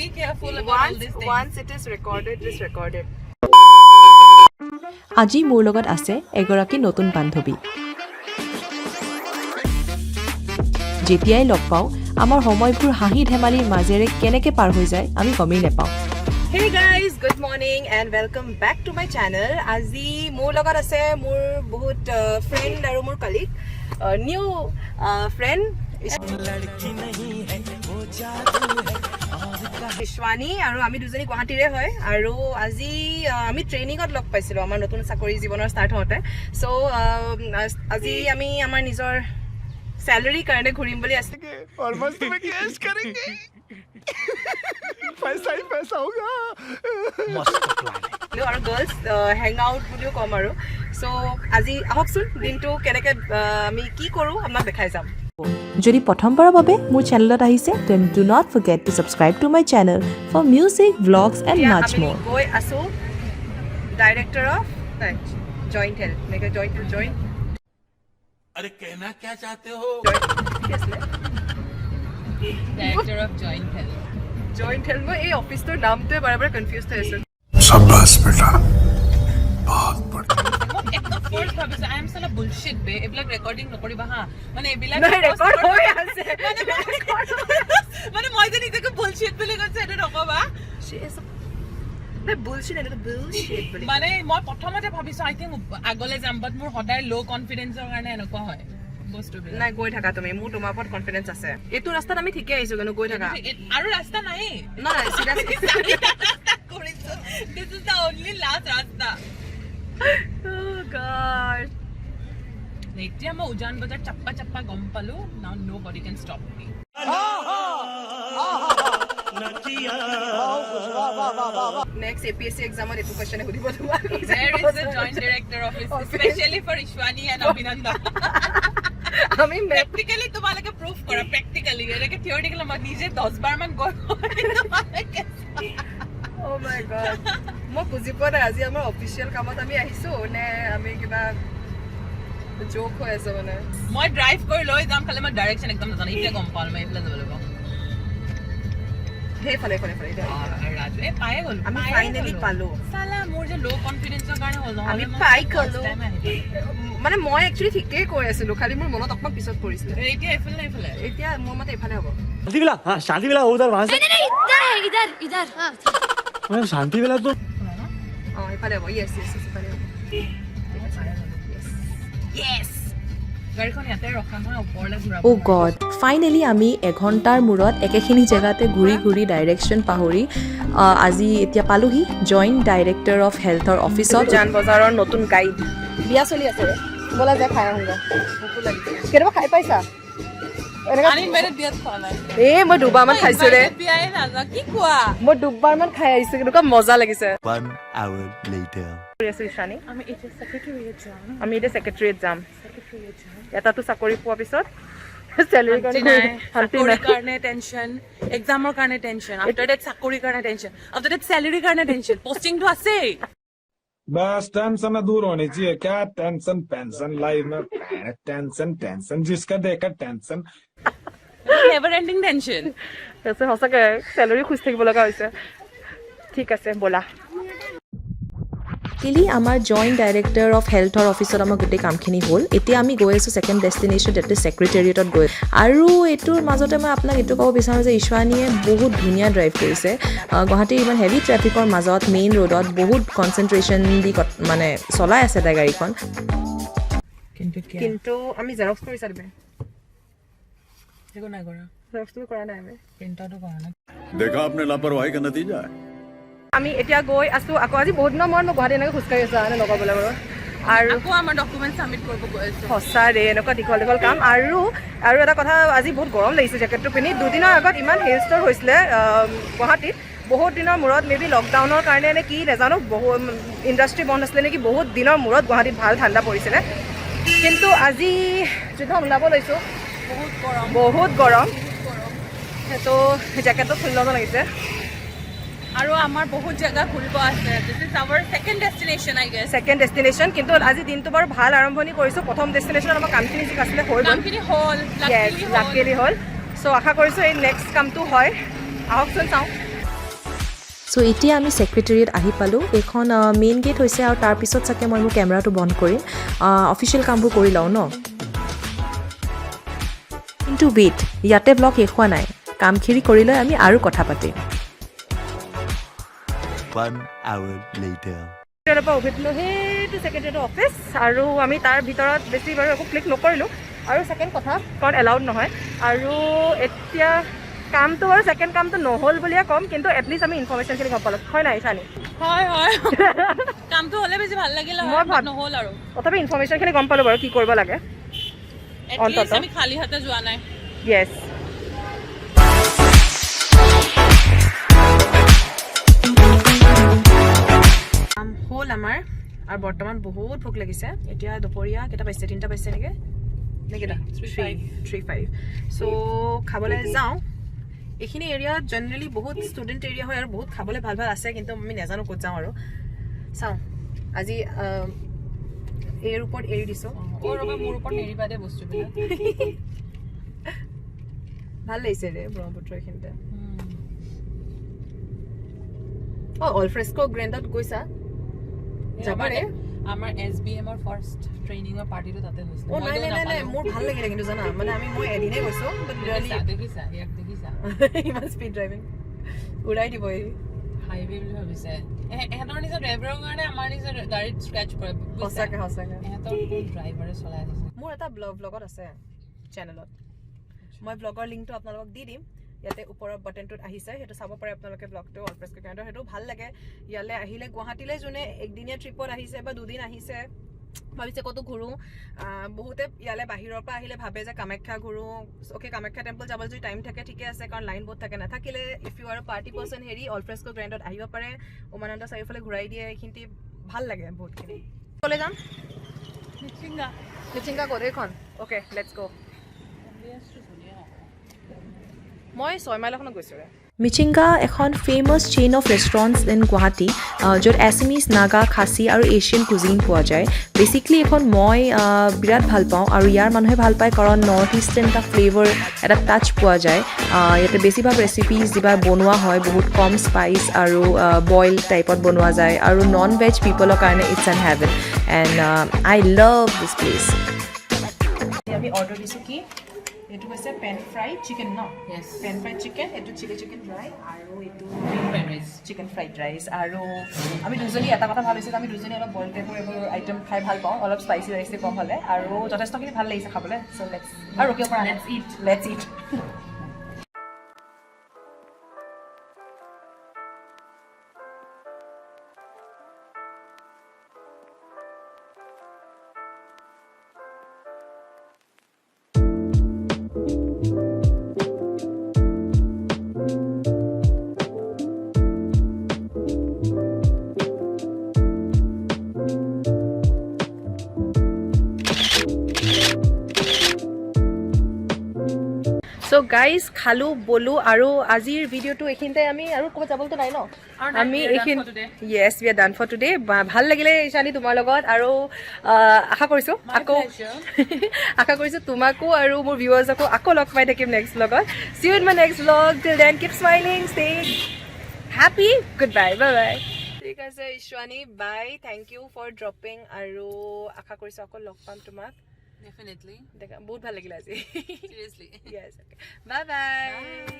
be careful about all these things. Once it is recorded, it is recorded. আজি মোৰ লগত আছে এগৰাকী নতুন বান্ধৱী যেতিয়াই লগ পাওঁ আমাৰ সময়বোৰ হাঁহি ধেমালিৰ মাজেৰে কেনেকৈ পাৰ হৈ যায় আমি গমেই নাপাওঁ Hey guys, good morning and welcome back to my channel. আজি মোৰ লগত আছে মোৰ বহুত friend আৰু মোৰ colleague, new friend Ishwani আৰু আমি দুজনী গুৱাহাটীৰে হয় আৰু আজি আমি ট্ৰেইনিঙত লগ পাইছিলো আমাৰ নতুন চাকৰি জীৱনৰ ষ্টাৰ্ট হওঁতে সো আজি আমি আমাৰ নিজৰ স্যালাৰি কাৰণে ঘূৰিম বুলি আছে और मस्त में कैश करेंगे पैसा ही पैसा होगा मस्त प्लान है আৰু গাৰ্লছ হেং আউট বুলিও কম আৰু সো আজি আহকচোন দিনটো কেনেকৈ আমি কি কৰোঁ আপোনাক দেখাই যাম যদি প্ৰথমবাৰৰ বাবে মোৰ চেনেলত আহিছে then do not forget to subscribe to my channel for music, vlogs and much more. গৈ আছো director of joint health make joint to joint अरे कहना क्या चाहते हो Director of Joint Health. Joint health মই এই অফিচটোৰ নামটোৱে বাৰে বাৰে কনফিউজ হৈ আছো शाबाश बेटा बहुत बढ़िया First ভাবিছো I am such a bullshit be এইবিলাক ৰেকৰ্ডিং নকৰিবা হা মানে এইবিলাক ৰেকৰ্ড হৈ আছে মানে মই যে নিজকে bullshit বুলি কৈছো এটা নকবা বুলশিট এটা বুলশিট বুলি মানে মই প্ৰথমতে ভাবিছো আই থিংক আগলে যাম বাট মোৰ সদায় লো কনফিডেন্সৰ কাৰণে এনেকুৱা হয় বস্তুবিলাক নাই গৈ থাকা তুমি মোৰ তোমাৰ ওপৰত কনফিডেন্স আছে এইটো ৰাস্তাত আমি ঠিকে আহিছো কিন্তু গৈ থাকা আৰু ৰাস্তা নাই নাই চিধা কৰিছো this is the only last ৰাস্তা oh god এতিয়া মই উজান বজাৰ চাপ্পা গম পালো নাও nobody can stop me next APSC exam or etu question hudibo tomar there is a joint director office especially for Ishwani and Abhinanda ami practically তোমালকে proof কৰা practically এটাকে theoretically মই নিজে 10 বাৰ মান গৈ oh my god মই বুজি পোৱা নাই আজি আমাৰ অফিচিয়েল কামত আমি আহিছো নে আমি কিবা জোক হৈ আছে মানে মই ড্ৰাইভ কৰি লৈ যাম খালি মই ডাইৰেকচন একদম নাজানো এতিয়া গম পাম মই এইফালে যাব লাগিব হে ফালে ৰাজু এ পায়ে গ'ল আমি ফাইনালি পালো সালা মোৰ যে লো কনফিডেন্সৰ কাৰণে হ'ল নহয় আমি পাই গ'লো মানে মই একচুয়ালি ঠিকেই কৈ আছিলো খালি মোৰ মনত অকমান পিছত পৰিছিল এতিয়া এইফালে এতিয়া মোৰ মতে এইফালে হ'ব शांति विला हाँ शांति विला उधर वहां से नहीं इधर हाँ मैं शांति विला तो এইফালে হ'ব ইয়েস এইফালে হ'ব yes গাড়ীখন ইয়াতে ৰখা নহয় ওপৰলৈ ঘূৰাব Oh God, finally আমি এঘণ্টাৰ মূৰত একেখিনি জেগাতে ঘূৰি ডাইৰেকশ্যন পাহৰি আজি এতিয়া পালোহি জইণ্ট ডাইৰেক্টৰ অফ হেল্থৰ অফিচত জান বজাৰৰ নতুন গাইড বিয়া চলি আছে বলা যা খাই আহোঁগা ভোক লাগিছে কেতিয়াবা খাই পাইছা আনি মেৰে দিয়াত খোৱা নাই মই দুবাৰমান খাইছো ৰে বিয়াই নাযা কি কোৱা মই দুবাৰমান খাই আহিছো কেনেকুৱা মজা লাগিছে 1 hour later ইশানী আমি এতিয়া ছেক্ৰেটাৰীয়েট যাম এটাতো চাকৰি পোৱাৰ পিছত চেলাৰী কাৰণে টেনচন এক্সামৰ কাৰণে টেনচন আফটাৰ দ্যাট চাকৰি কাৰণে টেনচন আফটাৰ দ্যাট চেলাৰী কাৰণে টেনচন পোষ্টিংটো আছে बस टेंशन दूर होनी चाहिए क्या टेंशन पेंशन लाइफ में टेंशन जिसका देखा टेंशन নেভাৰ এণ্ডিং টেনচন সঁচাকে চেলাৰী খুজি থাকিব লগা হৈছে ঠিক আছে ব'লা কেলি আমাৰ জইণ্ট ডাইৰেক্টৰ অফ হেল্থৰ অফিচত আমাৰ গোটেই কামখিনি হ'ল এতিয়া আমি গৈ আছোঁ ছেকেণ্ড ডেষ্টিনেশ্যন ডেট ছেক্ৰেটেৰিয়েটত গৈ আৰু এইটোৰ মাজতে মই আপোনাক এইটো ক'ব বিচাৰোঁ যে ইশৱানীয়ে বহুত ধুনীয়া ড্ৰাইভ কৰিছে গুৱাহাটীৰ ইমান হেভি ট্ৰেফিকৰ মাজত মেইন ৰোডত বহুত কনচেনট্ৰেশ্যন দি মানে চলাই আছে তাই গাড়ীখন কিন্তু আমি জেৰক্স কৰি চাৰিবে একো নাই কৰা জেৰক্সটো কৰা নাই আমি প্ৰিণ্টাৰটো কৰা নাই देखा आपने लापरवाही का नतीजा है আমি এতিয়া গৈ আছো আকৌ আজি বহুত দিনৰ মূৰত মই গুৱাহাটী এনেকৈ খোজকাঢ়ি আছো মানে লগৰবিলাক আৰু আকৌ আমাৰ ডকুমেণ্ট চাবমিট কৰিব গৈ আছোঁ সঁচা ৰে এনেকুৱা দীঘল কাম আৰু এটা কথা আজি বহুত গৰম লাগিছে জেকেটটো পিন্ধি দুদিনৰ আগত ইমান হেল ষ্টৰ হৈছিলে গুৱাহাটীত বহুত দিনৰ মূৰত মেবি লকডাউনৰ কাৰণে নে কি নাজানো বহুত ইণ্ডাষ্ট্ৰি বন্ধ আছিলে নেকি বহুত দিনৰ মূৰত গুৱাহাটীত ভাল ঠাণ্ডা পৰিছিলে কিন্তু আজি যেতিয়া ওলাব লৈছোঁ বহুত গৰম সেইটো জেকেটটো খুলি ল'ব লাগিছে আৰু আমাৰ বহুত জায়গা ঘুৰিব আছে this is আওয়াৰ second destination I guess second destination কিন্তু আজি দিনটো বৰ ভাল আৰম্ভণি কৰিছো প্ৰথম ডেস্টিনেশনত আমাৰ কামখিনি যি আছিলে হৈ গ'ল কামখিনি হল লাকিলি হল সো আশা কৰিছো এই নেক্সট কামটো হয় আহকচোন চাওঁ চ' এতিয়া আমি ছেক্ৰেটেৰিয়েট আহি পালোঁ এইখন মেইন গেট হৈছে আৰু তাৰপিছত চাগে মই মোৰ কেমেৰাটো বন্ধ কৰিম অফিচিয়েল কামবোৰ কৰি লওঁ ন কিন্তু ৱেইট ইয়াতে ব্লগ শেষ হোৱা নাই কামখিনি কৰি লৈ আমি আৰু কথা পাতিম 1 hour later. পৰা উভতি দিলোঁ সেইটো ছেক্ৰেটেৰিয়েট অফিচ আৰু আমি তাৰ ভিতৰত বেছি বাৰু একো ক্লিক নকৰিলোঁ আৰু ছেকেণ্ড কথা কাৰণ এলাউড নহয় আৰু এতিয়া কামটো বাৰু ছেকেণ্ড কামটো নহ'ল বুলিয়ে ক'ম কিন্তু এটলিষ্ট আমি ইনফৰ্মেশ্যনখিনি গম পালোঁ হয় নাই ইশানী হয় কামটো হ'লে বেছি ভাল লাগিল নহ'ল আৰু তথাপি ইনফৰ্মেশ্যনখিনি গম পালোঁ বাৰু কি কৰিব লাগে এটলিষ্ট আমি খালী হাতে যোৱা নাই য়েছ হ'ল আমাৰ আৰু বৰ্তমান বহুত ভোক লাগিছে এতিয়া দুপৰীয়া কেইটা পাইছে 3টা পাইছে নেকি নেকেইটা 3:05 চ' খাবলৈ যাওঁ এইখিনি এৰিয়াত জেনেৰেলি বহুত ষ্টুডেণ্ট এৰিয়া হয় আৰু বহুত খাবলৈ ভাল ভাল আছে কিন্তু আমি নাজানো ক'ত যাওঁ আৰু চাওঁ আজি এৰ ওপৰত এৰি দিছোঁ মোৰ ওপৰত নেৰিবা দে বস্তুবিলাক ভাল লাগিছে ৰে ব্ৰহ্মপুত্ৰ এইখিনিতে অল ফ্ৰেস্কো গ্ৰেণ্ডত গৈছা যাবাৰে আমাৰ SBM ৰ ফাৰ্ষ্ট ট্ৰেইনিঙৰ পাৰ্টিটো তাতে হৈছিল নাই মোৰ ভাল লাগিলে কিন্তু জানা মানে মই এদিনে গৈছোঁ দেখিছা ইমান স্পীড ড্ৰাইভিং উৰাই দিব এই হাইৱে বুলি ভাবিছে এহেঁতৰ নিজৰ ড্ৰাইভাৰৰ কাৰণে আমাৰ নিজৰ গাড়ীত স্ক্ৰেচ পৰে সঁচাকে এহেঁতৰ ড্ৰাইভাৰে চলাই আছে মোৰ এটা ব্লগত আছে চেনেলত মই ব্লগৰ লিংকটো আপোনালোকক দি দিম ইয়াতে ওপৰৰ বাটনটোত আহিছে সেইটো চাব পাৰে আপোনালোকে ব্লগটো অলপ্ৰেছকৈ কাৰণে সেইটো ভাল লাগে ইয়ালৈ আহিলে গুৱাহাটীলৈ যোনে একদিনীয়া ট্ৰিপত আহিছে বা দুদিন আহিছে ভাবিছে ক'তো ঘূৰোঁ বহুতে ইয়ালৈ বাহিৰৰ পৰা আহিলে ভাবে যে কামাখ্যা ঘূৰোঁ অ'কে কামাখ্যা টেম্পল যাবলৈ যদি টাইম থাকে ঠিকে আছে কাৰণ লাইন বহুত থাকে নাথাকিলে if you are party person হেৰি অলফ্ৰেস্কো গ্ৰেণ্ডত আহিব পাৰে উমানন্দ চাৰিওফালে ঘূৰাই দিয়ে এইখিনি ভাল লাগে বহুতখিনি ক'লৈ যাম মিচিংগা ক'ত এইখন অ'কে লেটছ গ' মই 6 মাইলখনত গৈছোঁ মিচিংগা এখন famous chain of restaurants in Guwahati য'ত এছামিজ নাগা খাচী আৰু এছিয়ান কুজিন পোৱা যায় বেচিকলি এখন মই বিৰাট ভাল পাওঁ আৰু ইয়াৰ মানুহে ভাল পায় কাৰণ নৰ্থ ইষ্টাৰ্ণ এটা ফ্লেভাৰ এটা টাচ পোৱা যায় ইয়াতে বেছিভাগ ৰেচিপিজ যিবিলাক বনোৱা হয় বহুত কম স্পাইচ আৰু বইল টাইপত বনোৱা যায় আৰু নন ভেজ পিপলৰ কাৰণে it's an heaven and I love this place আমি অৰ্ডাৰ দিছোঁ কি এইটো হৈছে পেন ফ্ৰাইড চিকেন ন পেন ফ্ৰাইড চিকেন এইটো চিলি চিকেন ড্ৰাই আৰু এইটো চিকেন ফ্ৰাইড ৰাইচ আৰু আমি দুজনী এটা কথা ভাল হৈছে আমি দুজনী অলপ বইল টাইপৰ এইবোৰ আইটেম খাই ভাল পাওঁ অলপ স্পাইচি ৰাইচে কম হ'লে আৰু যথেষ্টখিনি ভাল লাগিছে খাবলৈ চ' লেটছ আৰু ৰখিব পৰা লেটছ ইট চ' গাইজ খালোঁ বলো আৰু আজিৰ ভিডিঅ'টো এইখিনিতে আমি আৰু ক'ৰবাত যাবলৈতো নাই ন আমি এইখিনি yes we are done for today ভাল লাগিলে ইশানী তোমাৰ লগত আৰু আশা কৰিছোঁ তোমাকো আৰু মোৰ ভিউৱাৰ্ছকো আকৌ লগ পাই থাকিম নেক্সট ব্লগত see you in my next blog till then keep smiling stay happy good bye bye ঠিক আছে Ishani bye thank you for dropping আৰু আশা কৰিছোঁ আকৌ লগ পাম তোমাক Definitely. বহুত ভাল লাগিলে আজি Seriously. yes okay bye bye